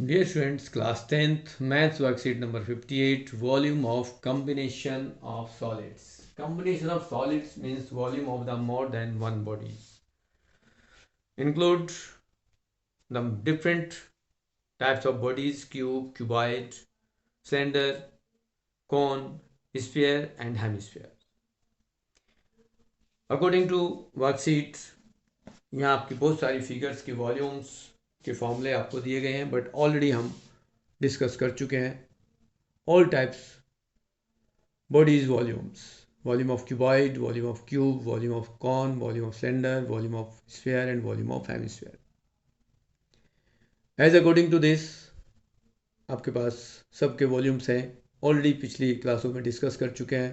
Dear students, class 10th, maths worksheet number 58, volume of combination of solids. Combination of solids means volume of the more than one bodies. Include the different types of bodies: cube, cuboid, cylinder, cone, sphere and hemisphere. According to worksheet, यहाँ आपकी बहुत सारी figures के volumes के फॉर्मूले आपको दिए गए हैं, बट ऑलरेडी हम डिस्कस कर चुके हैं all types bodies volumes: volume of cuboid, volume of cube, volume of cone, volume of cylinder, volume of sphere and volume of hemisphere. As according to this, आपके पास सबके वॉल्यूम्स हैं, already पिछली क्लासों में डिस्कस कर चुके हैं,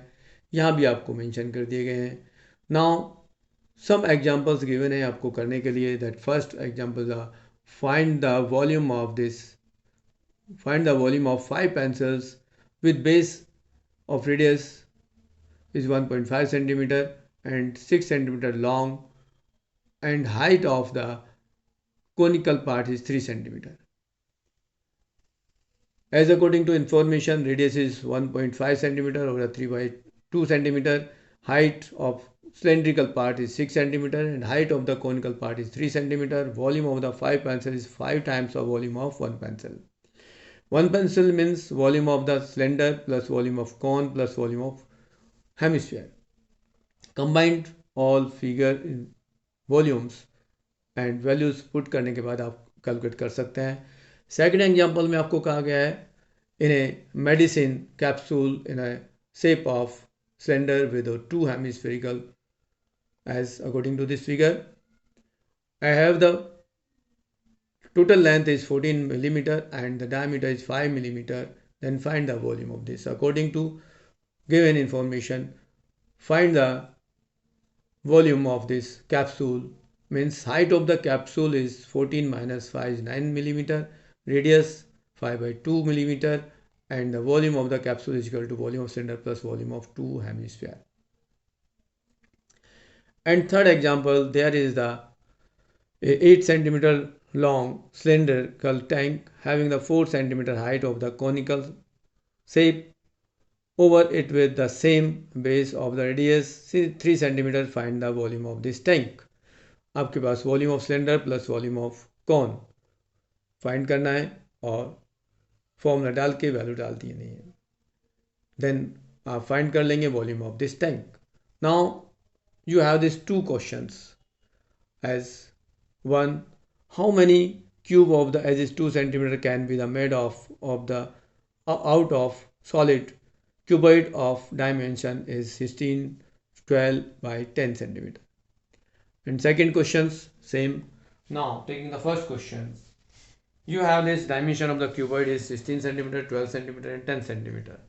यहाँ भी आपको मेंशन कर दिए गए हैं. नाउ सम एग्जांपल्स गिवन है आपको करने के लिए. That first example find the volume of this, find the volume of 5 pencils with base of radius is 1.5 centimeter and 6 centimeter long and height of the conical part is 3 centimeter. As according to information, radius is 1.5 centimeter over 3 by 2 centimeter, height of cylindrical part is 6 centimeter and height of the conical part is 3 centimeter. Volume of the 5 pencil is 5 times the volume of 1 pencil. 1 pencil means volume of the cylinder plus volume of cone plus volume of hemisphere. Combined all figure in volumes and values put करने के बाद आप calculate कर सकते हैं. Second example में आपको कहा गया है in a medicine capsule in a shape of cylinder with two hemispherical. As according to this figure, I have the total length is 14 millimeter and the diameter is 5 millimeter. Then find the volume of this. According to given information, find the volume of this capsule. Means height of the capsule is 14 minus 5 is 9 millimeter, radius 5 by 2 millimeter, and the volume of the capsule is equal to volume of cylinder plus volume of 2 hemisphere. And third example, there is the 8 centimeter long cylindrical tank having the 4 centimeter height of the conical shape over it with the same base of the radius 3 centimeter. Find the volume of this tank. आपके पास volume of cylinder plus volume of cone find करना है और formula डाल के value डाल दी नहीं है. देन आप फाइंड कर लेंगे volume of this tank. Now you have this two questions as 1. How many cube of the edge is 2 centimeter can be the made of the out of solid cuboid of dimension is 16, 12 by 10 centimeter. And second questions same. Now taking the first question, you have this dimension of the cuboid is 16 centimeter, 12 centimeter and 10 centimeter,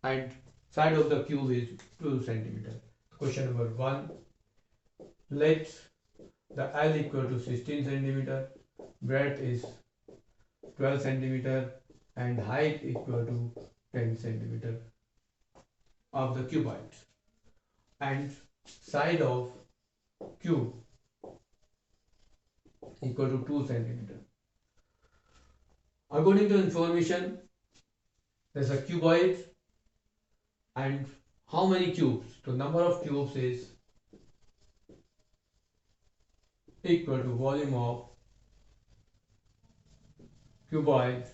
and side of the cube is 2 centimeter. Question number 1, let the L equal to 16 centimeter, breadth is 12 centimeter and height equal to 10 centimeter of the cuboid, and side of cube equal to 2 centimeter. According to information, there's a cuboid and how many cubes? So number of cubes is equal to volume of cuboid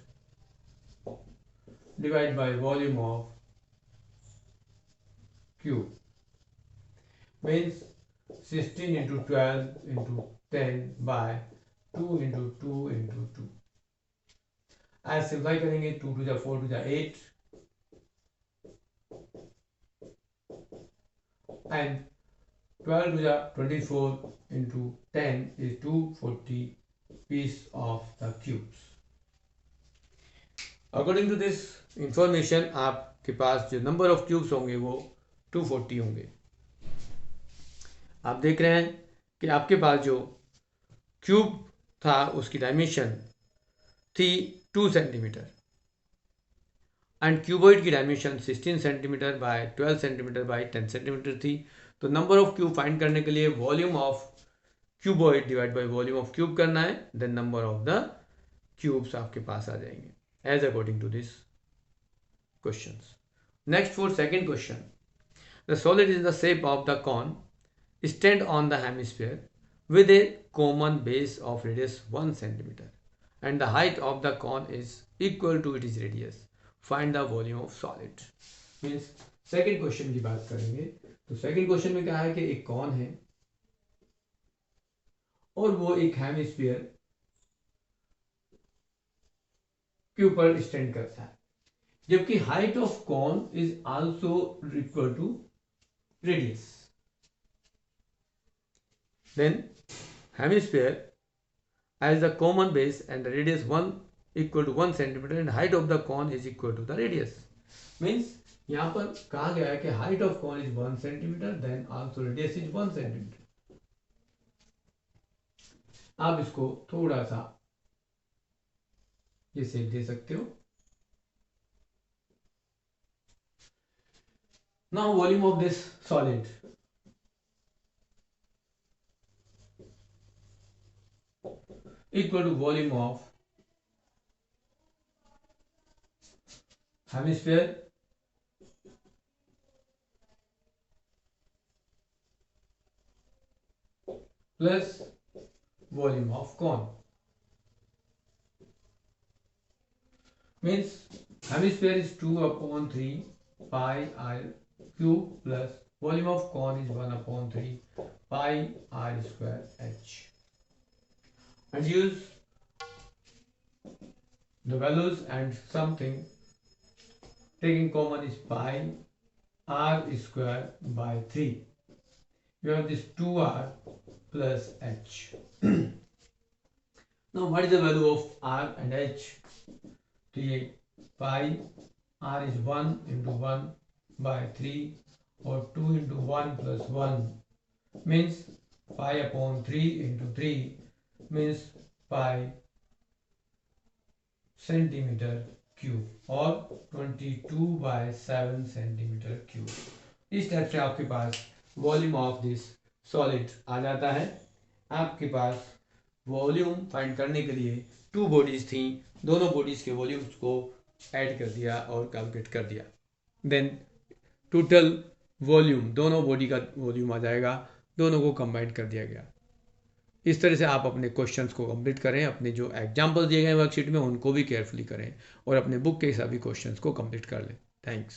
divided by volume of cube. Means 16 into 12 into 10 by 2 into 2 into 2. As simply करेंगे 2 to the 4 to the 8 and 12 to the 24 into 10 is 240 piece of the cubes. According to this information, आपके पास जो number of cubes होंगे वो 240 होंगे. आप देख रहे हैं कि आपके पास जो क्यूब था उसकी डायमेंशन थी 2 सेंटीमीटर एंड क्यूबॉइड की dimension 16 centimetre by 12 centimetre by 10 centimetre थी. तो नंबर ऑफ क्यूब फाइंड करने के लिए volume of cuboid divide by volume of cube करना है, then number of the cubes आपके पास आ जाएंगे as according to this questions. Next for second question, the solid is the shape of the cone stand on the hemisphere with a common base of radius 1 centimeter and the height of the cone is equal to its radius. Find the volume of solid. Means second question की बात करेंगे तो second question में क्या है कि एक cone है और वो एक हेमिस्फीयर के ऊपर स्टैंड करता है, जबकि height of cone is also equal to radius. Then hemisphere has the common base and the radius 1 equal to 1 centimeter and height of the cone is equal to the radius. Means यहाँ पर कहा गया है कि height of cone is 1 centimeter, then also radius is 1 centimeter. आप इसको थोड़ा सा ये शेप दे सकते हो. Now volume of this solid. Equal to volume of hemisphere plus volume of cone. Means hemisphere is 2/3 pi r cube plus volume of cone is 1/3 pi r square h. And use the values and something taking common is pi r square by 3. You have this 2r plus h. Now what is the value of r and h? तो ये pi r is 1 into 1 by 3 or 2 into 1 plus 1 means pi/3 into 3 means pi centimeter cube और 22/7 centimeter cube. इस type से आपके पास volume of this solid आ जाता है. आपके पास वॉल्यूम फाइंड करने के लिए 2 बॉडीज थी, दोनों बॉडीज के वॉल्यूम्स को ऐड कर दिया और कैलकुलेट कर दिया. देन टोटल वॉल्यूम दोनों बॉडी का वॉल्यूम आ जाएगा, दोनों को कंबाइन कर दिया गया. इस तरह से आप अपने क्वेश्चंस को कंप्लीट करें, अपने जो एग्जाम्पल दिए गए वर्कशीट में उनको भी केयरफुली करें और अपने बुक के सभी क्वेश्चंस को कंप्लीट कर लें. थैंक्स.